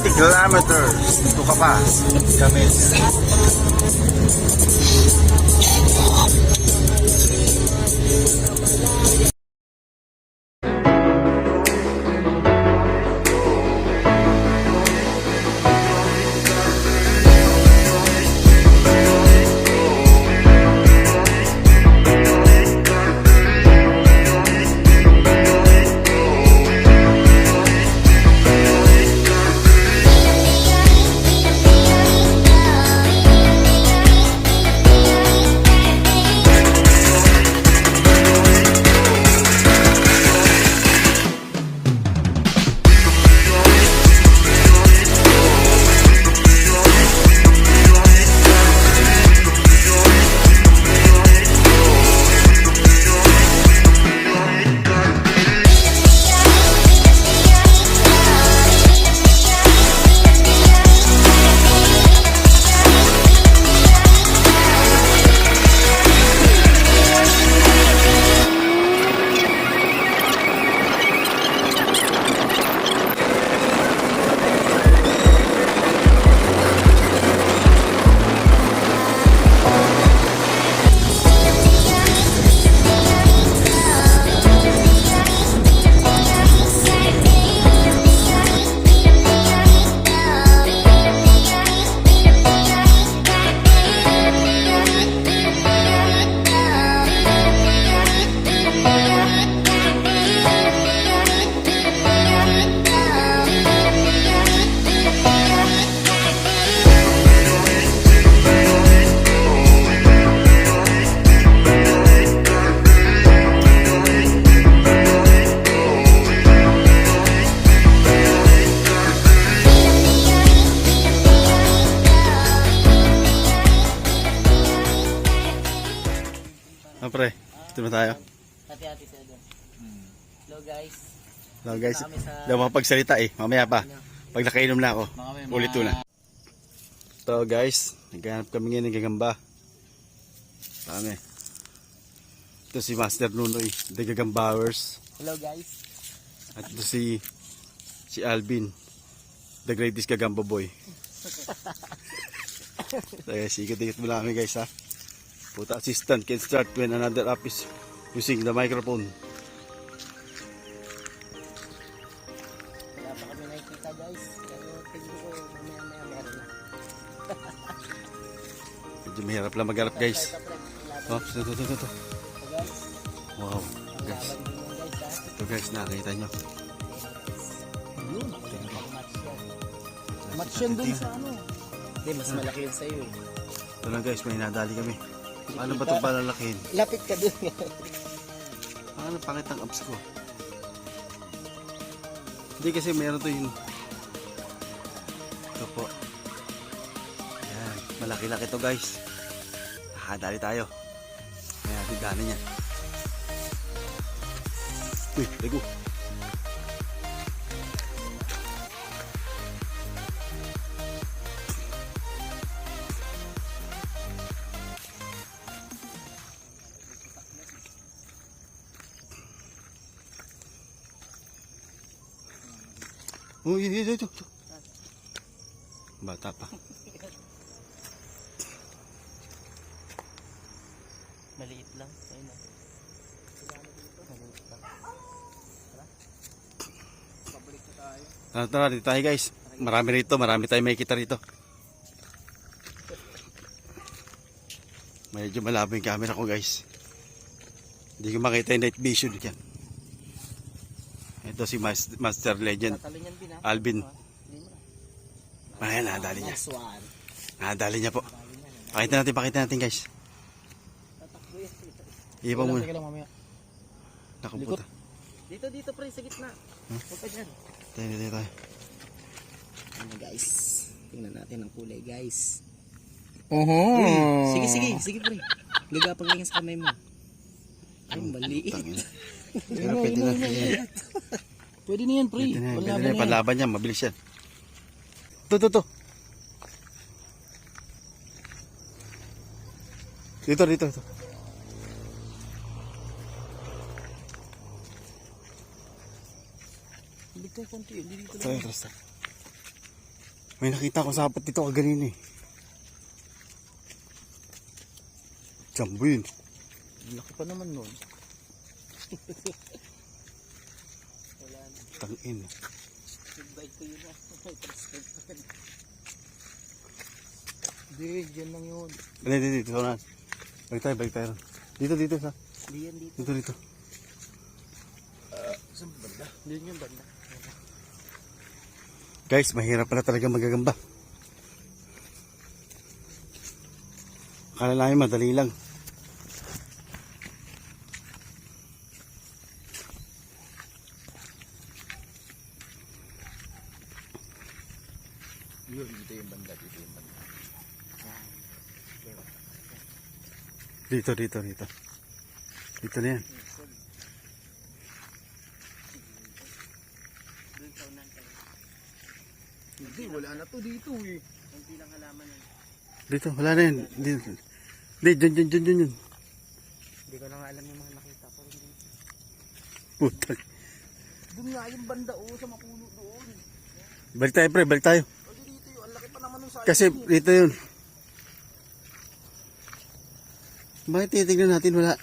20 kilometers. Ito ka pa. Gamit. Pre, ito na tayo. Hati-hati sila doon. Hello guys. Hello guys. Daw makapagsalita eh. Mamaya pa. Pag nakainom na ako. Ulit na. Ito guys. Naghanap kami ngayon ng gagamba. Kami. Ito si Master Nunoy. The Gagambowers. Hello guys. At ito si Alvin. The greatest Gagamba boy. So guys, ikot-ikot mo lang kami guys ha. Puta assistant can start when another app is using the microphone. Wala pa kami nakikita guys. Pero tignan ko mamaya meron na. Medyo mahirap lang magharap guys. Oh, ito. Wow, guys. Ito guys, nakakita nyo. Match yan dun sa ano. Hindi, mas malaki yun sa'yo eh. Ito lang guys, may nadali kami. Paano ba ito palalakihin? Lapit ka dun. Paano pangit ang abs ko? Hindi kasi meron to yung ito po. Ayan, malaki-laki to guys. Nakadali tayo. May natidali niya. Uy, lego. Uy, ito. Bata pa. Maliit lang. Ayun na. Maliit lang. Pabalik na tayo. Tara, dito tayo guys. Marami rito, marami tayong makikita rito. Medyo malabo yung camera ko guys. Hindi ko makita yung night vision dyan. Ito si Master Legend Alvin. Ayan, nadali niya. Nadali niya po. Pakita natin guys. Iba muna. Nakaputa. Dito pre, sa gitna. Huwag ka dyan. Tayo. Ano guys, tingnan natin ang kulay guys. Sige pre. Gagapag lang sa kamay mo. Ay, maliit. Pwede na yan pre. Pwede na yan, panlaban niya, mabilis yan. Ito. Dito. Dito konti, dito Tayo, lang. rasta. May nakita ko sa apat dito kaganina eh. Jumbo yun. Laki pa naman nun. Tangin. Goodbye to you na. Hindi, dyan lang yun. Dito na. Balik tayo. Dito sa. Hindi yan dito. Dito. Saan banda? Hindi yung banda. Guys, mahirap pala talaga magagamba. Akala namin madali lang. Yun, dito yung banda. Dito. Dito na yan. Hindi, wala na to dito eh. Hindi lang halaman yan. Dito, wala na yan. Dito. Dyan. Hindi ko na nga alam yung mga nakita ko. Puta. Doon nga yung banda sa mapuno doon. Balik tayo pre, Balik tayo. Dito yun, ang laki pa naman ng sayang. Kasi dito yun. Bakit titignan natin? Wala.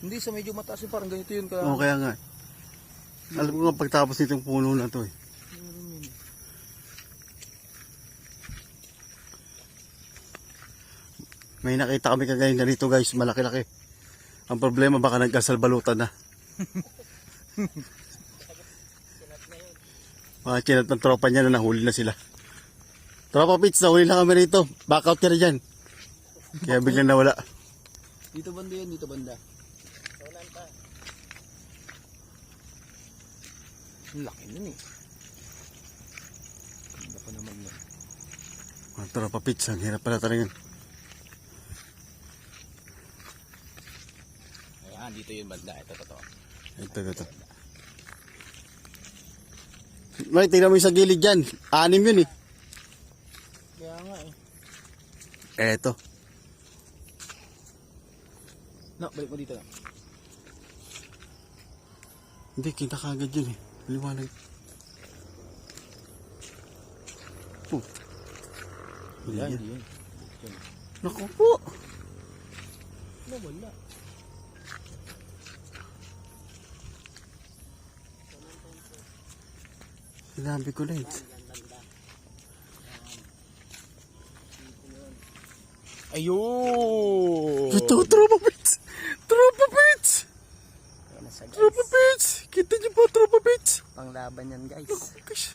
Hindi, sa medyo mataas yung parang ganito yun. Oo, kaya nga. Alam ko nga pagtapos nitong puno na to eh. May nakita kami kagayon na rito guys, malaki-laki. Ang problema baka nagkasalbalutan na. Mga chinat ng tropa niya na nahuli na sila. Tropa Pits, nahuli lang kami rito. Back out ka na dyan. Kaya biglang nawala. Dito banda yan, dito banda. Wala pa. Ang laki nun eh. Ganda pa naman nun. Mga tropa Pits, ang hirap pala talaga. Ayan, dito yung banda. Ito. Ito. May, tingnan mo yung sa gilid dyan. 6 yun eh. Kaya nga eh. Eto. No, balik mo dito lang. Hindi, kita kagad yun eh. Liwanag. Oh. Yan, Yan. yun. Naku po. Wala. Sinabi ko na eh. Ayun! Ito, Tropa Pits! Kita niyo po, Tropa Pits? Panglaban yan guys. Gosh.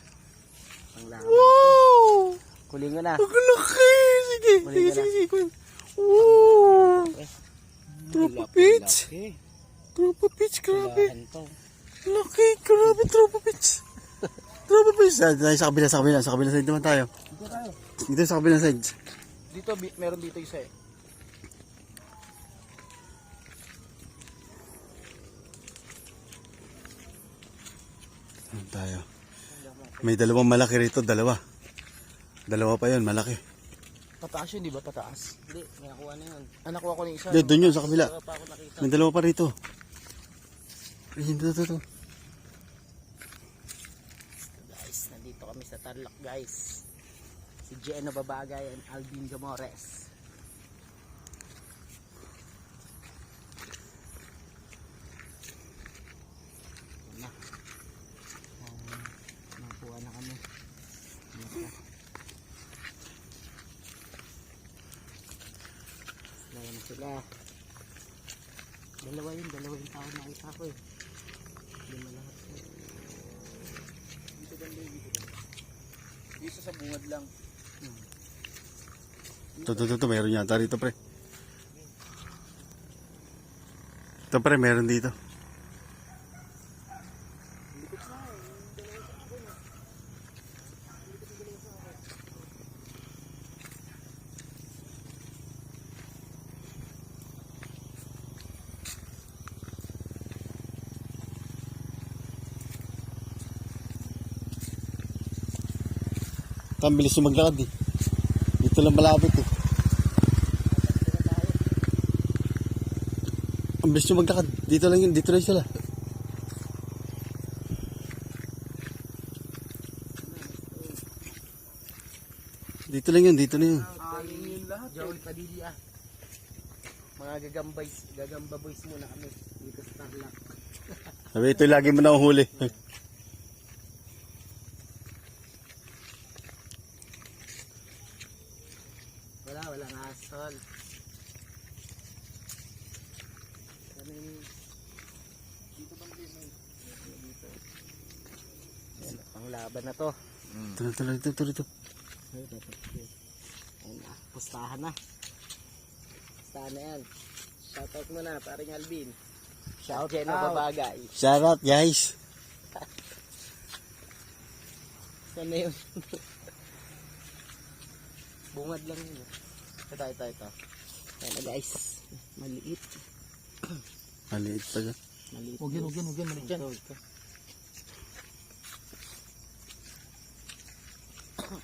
Panglaban. Wow! Kuling ko na. Ang laki! Sige. Wow! Tropa Pits! Tropa Pits, grabe. Laki, grabe, Tropa Pits. Tropa Pits. Sa kabilang side naman tayo. Dito tayo. Dito sa kabilang side. Dito, meron dito isa eh. Ano tayo? May dalawang malaki rito, dalawa. Dalawa pa yun, malaki. Pataas yun, di ba? Pataas. Hindi, may nakuha na yun. Nakuha ko na isa. Hindi, doon yun, sa kabila. Wala pa ako nakita. May dalawa pa rito. Ayun, ito. Guys, nandito kami sa Tarlac guys. Si Geno Babagay and Alvin Gamores. Yan na. Nakuha na kami. Layan na sila. Dalawa yung tao na nakita ko eh. Lima lahat. Dito banda. Dito sa bungad lang. Ito, meron yata rito, pre. Ito, pre, meron dito. Ang bilis yung maglakad eh. Dito lang malapit eh. Ang bilis yung maglakad. Dito lang sila. Dito lang yun, dito lang yun. Yun lahat. Joey Padilla. Mga gagamba boys muna kami dito sa Tarlac. Sabi, ito lagi mo na huli. Walang asol. Dito bang dito? Yan, panglaban na to. Ito. Ayun na, pustahan na. Pustahan na yan. Shoutout mo na, paring Alvin. Shout out na babagay. Shout out guys. Saan na yun? Bungad lang yun. Ito. Ayan na guys. Maliit. Maliit pa dyan. Maliit. Huwag yan. Maliit yan.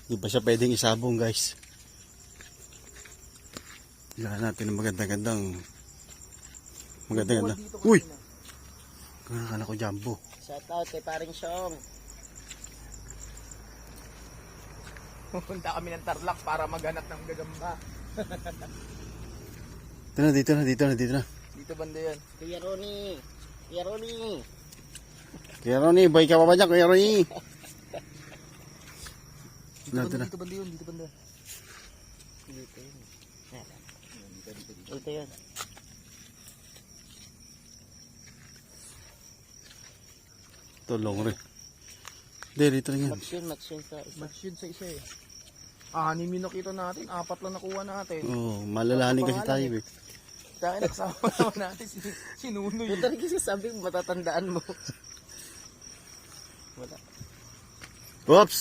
Di ba siya pwedeng isabong guys? Kailangan natin ng magandang Uy! Akala ko jumbo. Shout out kay paring Syong. Pupunta kami ng Tarlac para maghanap ng gagamba. Dito na. Dito banda yan. Kuya Ronnie. Kaya Ronnie, boy ka pa ba dyan? Kaya Ronnie. Dito banda yun. Dito yun. Ito, long rin. Dito lang yan. Match yun sa isa. Match yun sa isa eh. 6 yung nakita natin, 4 lang nakuha natin. Oo, malalahanin kasi tayo eh. Dahil nakasama naman natin si Nunoy. Ito rin kasi sabi mo, matatandaan mo. Wala. Oops!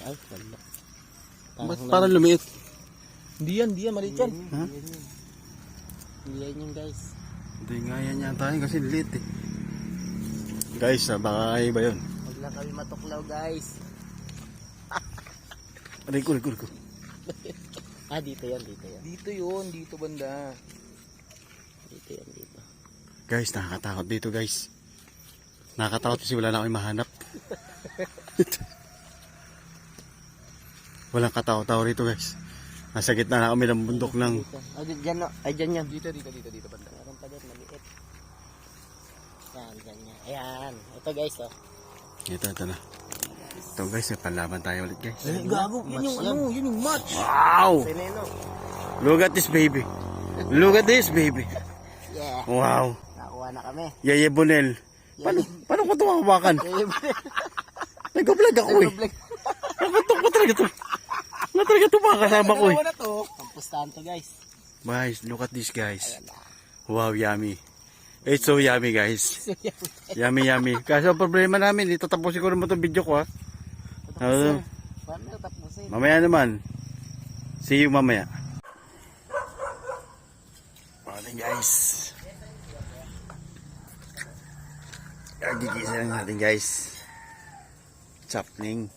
Ay, wala. Ba't parang lumiit? Hindi yan, maliit yan. Ha? Hindi yan guys. Hindi nga yan yata yun kasi liit eh. Guys, baka iba yun. Huwag lang kami matuklaw guys. Aray ko. Dito yan. Dito banda. Dito. Guys, nakakatakot dito guys. Nakakatakot kasi wala na akong mahanap. Walang katawa-tawa rito guys. Nasa gitna na kami ng bundok ng... Dyan yan. Dito banda. Meron pa dyan, maliit. Yan. Ayan. Ito guys, oh. Ito na. Ito guys, panlaban tayo ulit guys. Gago, yun yung match. Wow! Sineno. Look at this baby. Yeah. Wow! Nakuha na kami. Yeye Bonel. Paano ko ito makabakan? Nag-vlog ako eh. Nakatok ko talaga ito. Talaga ito mga kasama ko eh. Pagpustahan to guys. Guys, look at this guys. Wow, yummy. It's so yummy guys. Yummy. Kasi ang problema namin, itatapusin ko naman itong video ko ha. Paano tapusin? Mamaya naman. See you mamaya. Morning guys. Gigisa lang natin guys. Chapning.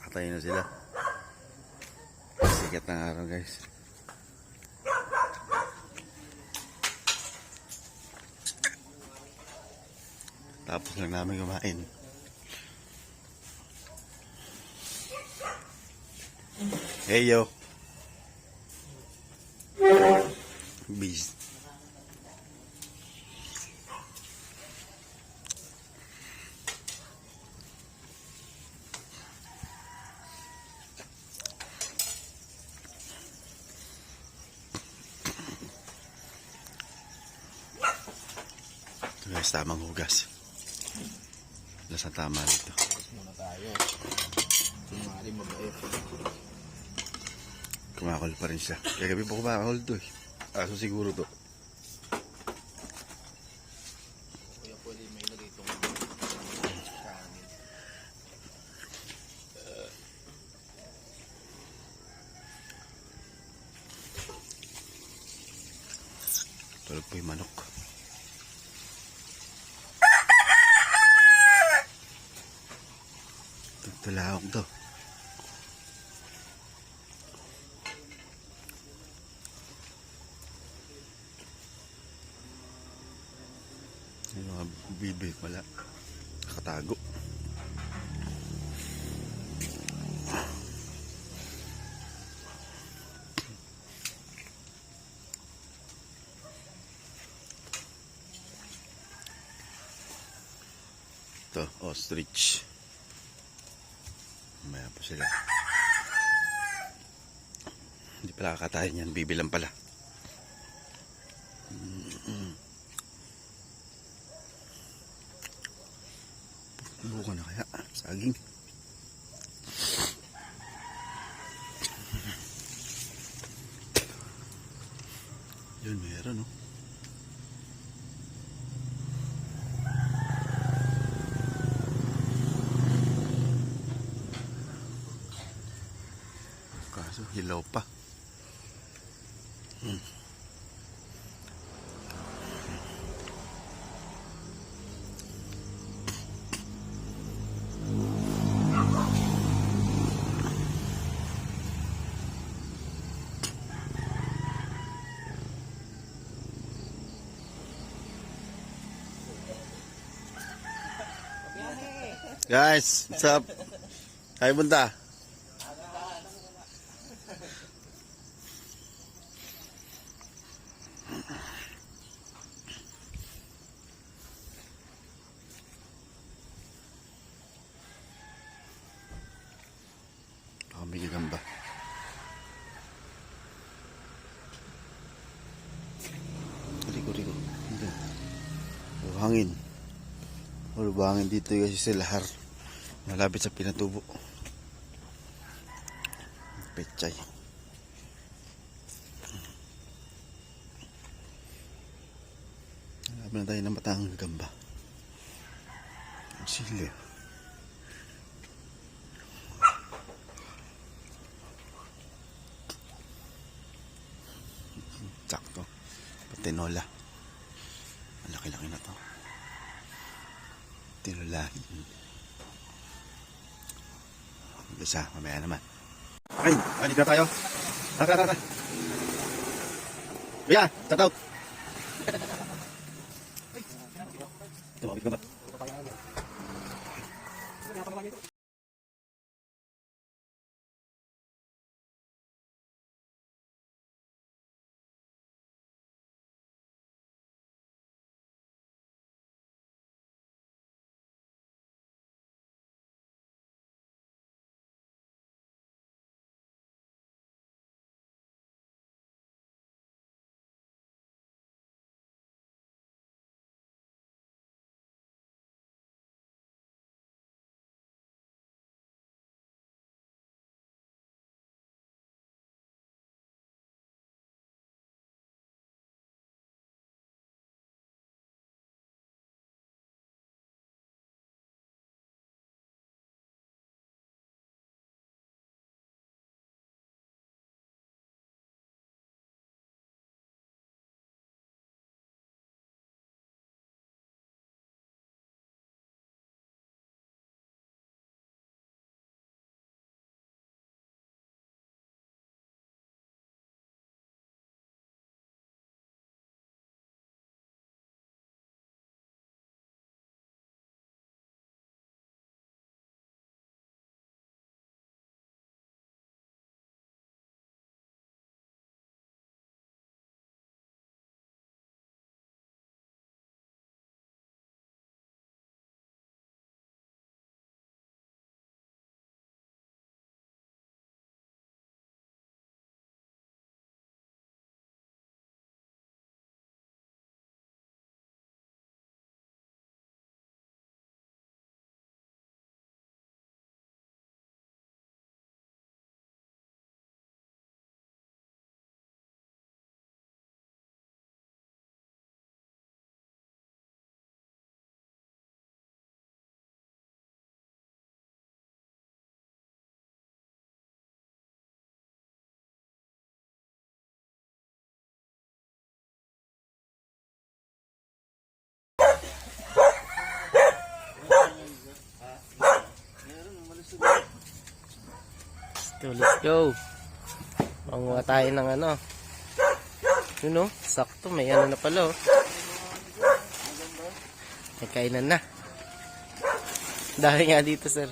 Nakatayo na sila. Sikat ng araw guys. Tapos lang namin kumain. Hey yo. Bees. Ito guys, tamang hugas. Lasang tama nito. Muna tayo. Sumari mabait. Kumakol pa rin siya. Kaya gabi pa kumakol to eh. Aso siguro to. Kuya pwede may ilagay itong kanin. Tulog po yung manok. Tulahok to. Yung mga bibig wala. Nakatago. Ito, ostrich. Maya po sila. Hindi pala kakatayin yan, bibilang pala. Buko na kaya, saging. Yun, meron, no? Kaso, hilaw pa. Guys, what's up? Hi, punta. May gagamba. Rico. Hangin. Hangin dito kasi sa lahar. Malapit sa Pinatubo. Pechay. Hanap na tayo ng batang gagamba. Ang sili. Sakto. Patinola. Malaki-laki na to. Tinulahin. Isa, mamaya naman. Ay, dito na tayo. Tara. Kuya, shout out. Tumawid ka ba? Let's go. Manguha tayo ng ano. Yun o, sakto. May ano na pala o. May kainan na. Dahil nga dito, sir.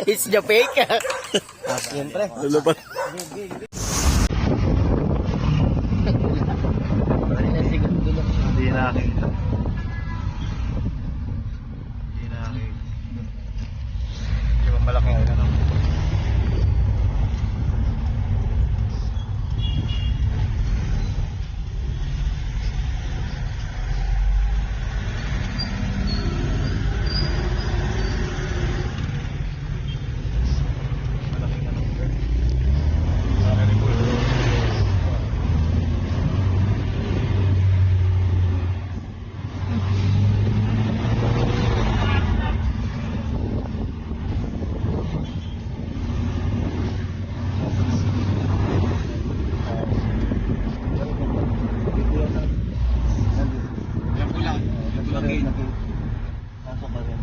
It's the fake. Siyempre. Ano ba? Hindi nakakita. Hindi nakakita. Hindi ba malaki ang ano? Malaking ano? Malaki rin po. Yan po lang. Laki. Pasok pa rin.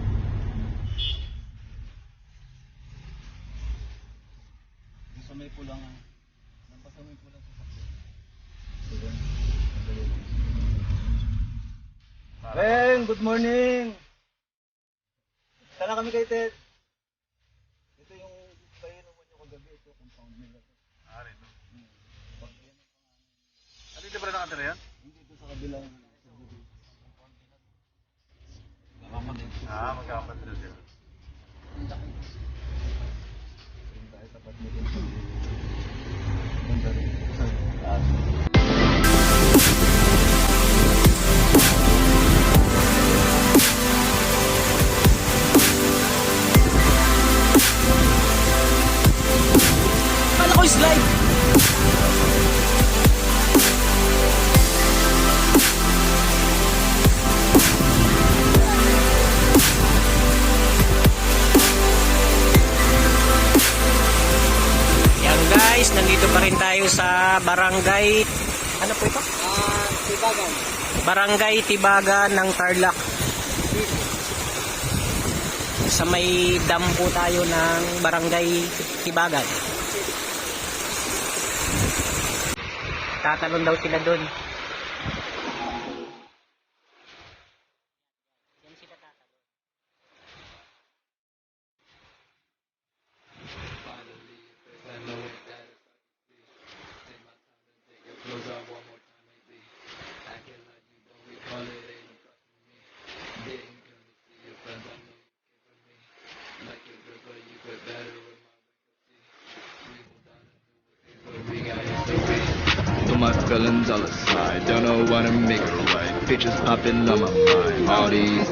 Sa may pulang. Sa may pulang. Ben, good morning. Sana kami kay Ted. Ito yung painuman nyo kagabi. Ito, compound nila. Rito. Dito ba nakatira yan? Hindi, ito sa kabilang. Magkakapatid na sila. Tayo tapat mo din. Kala ko slide. Yan guys, nandito pa rin tayo sa barangay. Ano po ito? Tibagan. Barangay Tibagan ng Tarlac. Sa may dam po tayo ng barangay Tibagan. Tatalon daw sila doon. So my feelings all aside, don't know what to make it right. Pictures popping on my mind, all these.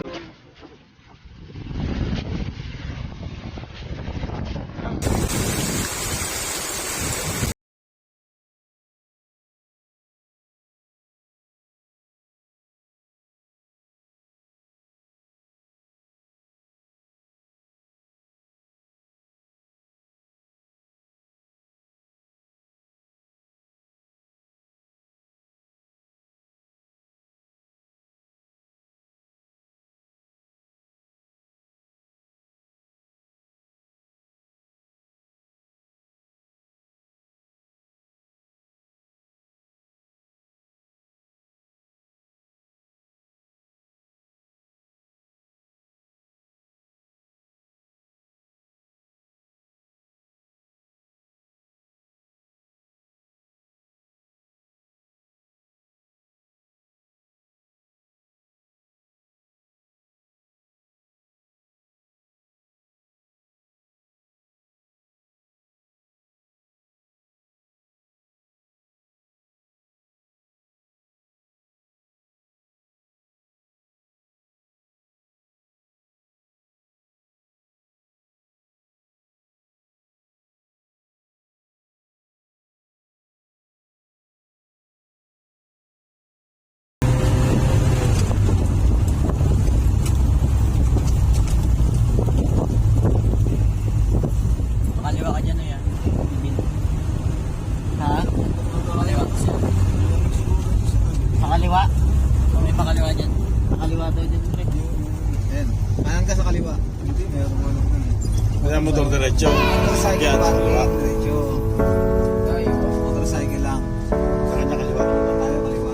motor diretso. Motorcycle pa. Diretso. Tayo, motorcycle lang. Sa kanya kaliwa. Tayo kaliwa.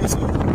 Let's go.